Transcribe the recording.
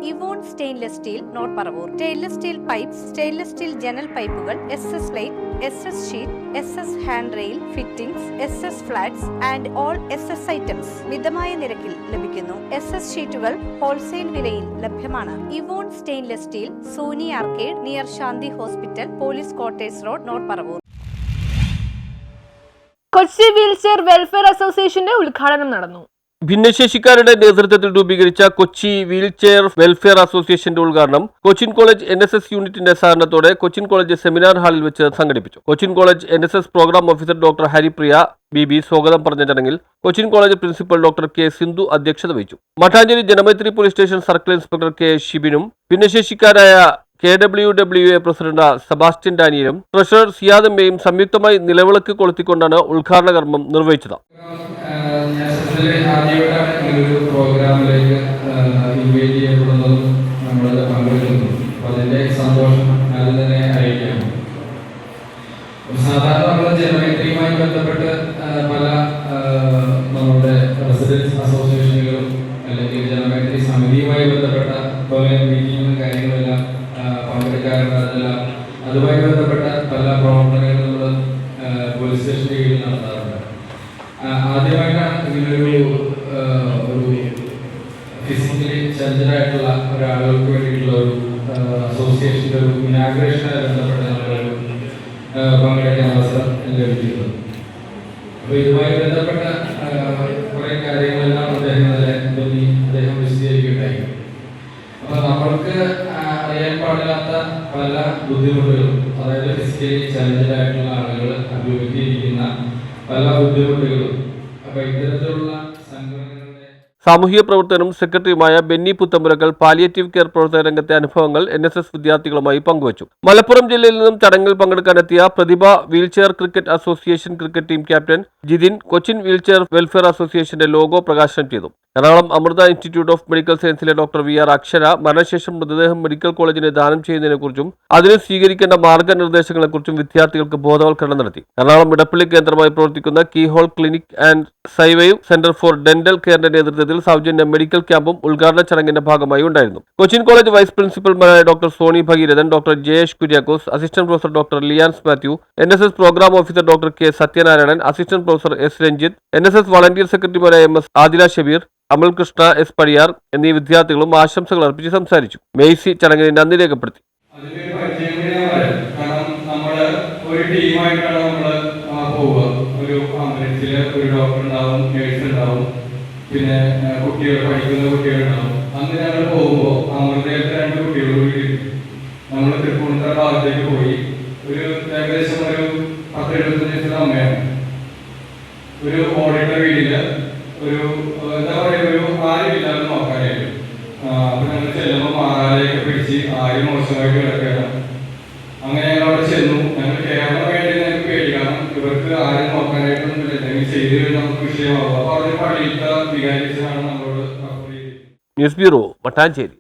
ഇവോൺ stainless steel north Paravur. Stainless steel pipes, stainless steel ജനൽ പൈപ്പുകൾ, SS light, SS sheet, SS hand rail fittings, SS flats and all SS items മിതമായ നിരക്കിൽ ലഭിക്കുന്നു. SS ഷീറ്റുകൾ wholesale വിലയിൽ ലഭ്യമാണ്. Evon stainless steel, Sony arcade, near Shanti hospital, police quarters road, north Paravur. Kochi wheelchair welfare അസോസിയേഷന്റെ ഉദ്ഘാടനം നടന്നു. ഭിന്നശേഷിക്കാരുടെ നേതൃത്വത്തിൽ രൂപീകരിച്ച കൊച്ചി വീൽചെയർ വെൽഫെയർ അസോസിയേഷന്റെ ഉദ്ഘാടനം കൊച്ചിൻ കോളേജ് NSS യൂണിറ്റിന്റെ സഹകരണത്തോടെ കൊച്ചിൻ കോളേജ് സെമിനാർ ഹാളിൽ വെച്ച് സംഘടിപ്പിച്ചു. Cochin college NSS programme officer doctor Haripriya BB സ്വാഗതം പറഞ്ഞ ചടങ്ങിൽ Cochin college principal doctor K Sindhu അധ്യക്ഷത വഹിച്ചു. Mattancherry Janamaithri police station circle inspector K ഷിബിനും ഭിന്നശേഷിക്കാരായ KWWA പ്രസിഡന്റ് സെബാസ്റ്റ്യൻ ഡാനിയലും ട്രഷറർ സിയാദമ്മയും സംയുക്തമായി നിലവിളക്ക് കൊളുത്തിക്കൊണ്ടാണ് ഉദ്ഘാടന കർമ്മം നിർവഹിച്ചത്. സാധാരണ നമ്മൾ ജനമൈത്രിയുമായി ബന്ധപ്പെട്ട് പല നമ്മുടെ റെസിഡൻസ് അസോസിയേഷനുകളും അല്ലെങ്കിൽ ജനമൈത്രി സമിതിയുമായി ബന്ധപ്പെട്ട പോലെ മീറ്റിങ്ങും കാര്യങ്ങളെല്ലാം പങ്കെടുക്കാറുണ്ടെല്ലാം അതുമായി ബന്ധപ്പെട്ട പല പ്രവർത്തനങ്ങളും നമ്മൾ പോലീസ് സ്റ്റേഷന്റെ കീഴിൽ നടത്താറുണ്ട്. ആദ്യമായിട്ടാണ് ഇങ്ങനൊരു ഫിസിക്കലി ചലഞ്ചറായിട്ടുള്ള ഒരാളുകൾക്ക് വേണ്ടിയിട്ടുള്ള ഒരു അസോസിയേഷന്റെ ഒരു ഇനാഗ്രേഷനുമായി ബന്ധപ്പെട്ട നമ്മളൊരു പങ്കെടുക്കാൻ അവസരം ലഭിക്കുന്നത്. അപ്പോൾ ഇതുമായി ബന്ധപ്പെട്ട കുറേ കാര്യങ്ങളെല്ലാം അദ്ദേഹം വിശദീകരിക്കുകയുണ്ടായി. അപ്പോൾ നമ്മൾക്ക് അറിയാൻ പാടില്ലാത്ത പല ബുദ്ധിമുട്ടുകളും, അതായത് ഫിസിക്കലി ചലഞ്ചറായിട്ടുള്ള ആളുകൾ അഭിമുഖീകരിക്കുന്ന പല ബുദ്ധിമുട്ടുകളും, അപ്പോൾ ഇത്തരത്തിലുള്ള സംഘടനകളുടെ സാമൂഹിക പ്രവർത്തകനും സെക്രട്ടറിയുമായ ബെന്നി പുത്തമ്പുരക്കൽ പാലിയേറ്റീവ് കെയർ പ്രവർത്തന രംഗത്തെ അനുഭവങ്ങൾ NSS വിദ്യാർത്ഥികളുമായി പങ്കുവച്ചു. മലപ്പുറം ജില്ലയിൽ നിന്നും ചടങ്ങിൽ പങ്കെടുക്കാനെത്തിയ പ്രതിഭ wheelchair cricket association cricket team captain Jithin Cochin wheelchair welfare അസോസിയേഷന്റെ ലോഗോ പ്രകാശനം ചെയ്തു. Ernakulam Amrita institute of medical സയൻസിലെ ഡോക്ടർ VR അക്ഷര മരണശേഷം മൃതദേഹം മെഡിക്കൽ കോളേജിന് ദാനം ചെയ്യുന്നതിനെക്കുറിച്ചും അതിന് സ്വീകരിക്കേണ്ട മാർഗനിർദ്ദേശങ്ങളെക്കുറിച്ചും വിദ്യാർത്ഥികൾക്ക് ബോധവൽക്കരണം നടത്തി. എറണാകുളം ഇടപ്പള്ളി കേന്ദ്രമായി പ്രവർത്തിക്കുന്ന keyhole clinic and survive centre for dental കെയറിന്റെ നേതൃത്വത്തിൽ സൗജന്യ മെഡിക്കൽ ക്യാമ്പും ഉദ്ഘാടന ചടങ്ങിന്റെ ഭാഗമായി ഉണ്ടായിരുന്നു. കൊച്ചിൻ കോളേജ് വൈസ് പ്രിൻസിപ്പൽമാരായ doctor Soni Bhageerathan, doctor Jayesh Kuriakose, assistant professor doctor ലിയാൻസ് Mathew, NSS programme officer doctor K Sathyanarayanan, assistant professor S Ranjith, NSS volunteer സെക്രട്ടറിമാരായ MS ആദില ഷബീർ, അമൽ കൃഷ്ണ S പടിയാർ എന്നീ വിദ്യാർത്ഥികളും ആശംസകൾ അർപ്പിച്ച് സംസാരിച്ചു. മെയ്സി ചടങ്ങിന് നന്ദി രേഖപ്പെടുത്തി. ഒരു ടീമായിട്ടാണ് നമ്മൾ പോവുക. ഒരു ആംബുലൻസില് ഒരു ഡോക്ടർ ഉണ്ടാവും, നേഴ്സ് ഉണ്ടാവും, പിന്നെ കുട്ടികൾ പഠിക്കുന്ന കുട്ടികളുണ്ടാവും. അന്ന് ഞങ്ങൾ പോകുമ്പോൾ അമൃതയിലത്തെ 2 കുട്ടികൾ കൂടി നമ്മൾ തൃപ്പൂണിത്തറ ഭാഗത്തേക്ക് പോയി. ഒരു ഏകദേശം ഒരു 10-75 വയസ്സുള്ള അമ്മയാണ്. ഒരു ഓടിട്ട വീടില് ഒരു എന്താ പറയുക, ഒരു ആരുമില്ലാതെ നോക്കാനായിട്ട്. അപ്പൊ ഞങ്ങൾ ചെല്ലുമ്പോൾ മാറാലെയൊക്കെ പിടിച്ച് ആരും മോശമായിട്ട് കിടക്കുകയാണ്. അങ്ങനെ ഞങ്ങൾ അവിടെ ചെന്നു. ഞങ്ങൾ കേരളം വേണ്ടി ഞങ്ങൾക്ക് പേടിക്കണം, ഇവർക്ക് ആരും നോക്കാനായിട്ടൊന്നും എന്തെങ്കിലും ചെയ്ത് നമുക്ക് വിഷയമാകും. അപ്പൊ അവരുടെ പള്ളിയിലത്തെ വികാരിച്ചാണ് നമ്മളോട്. News bureau, Mattancherry.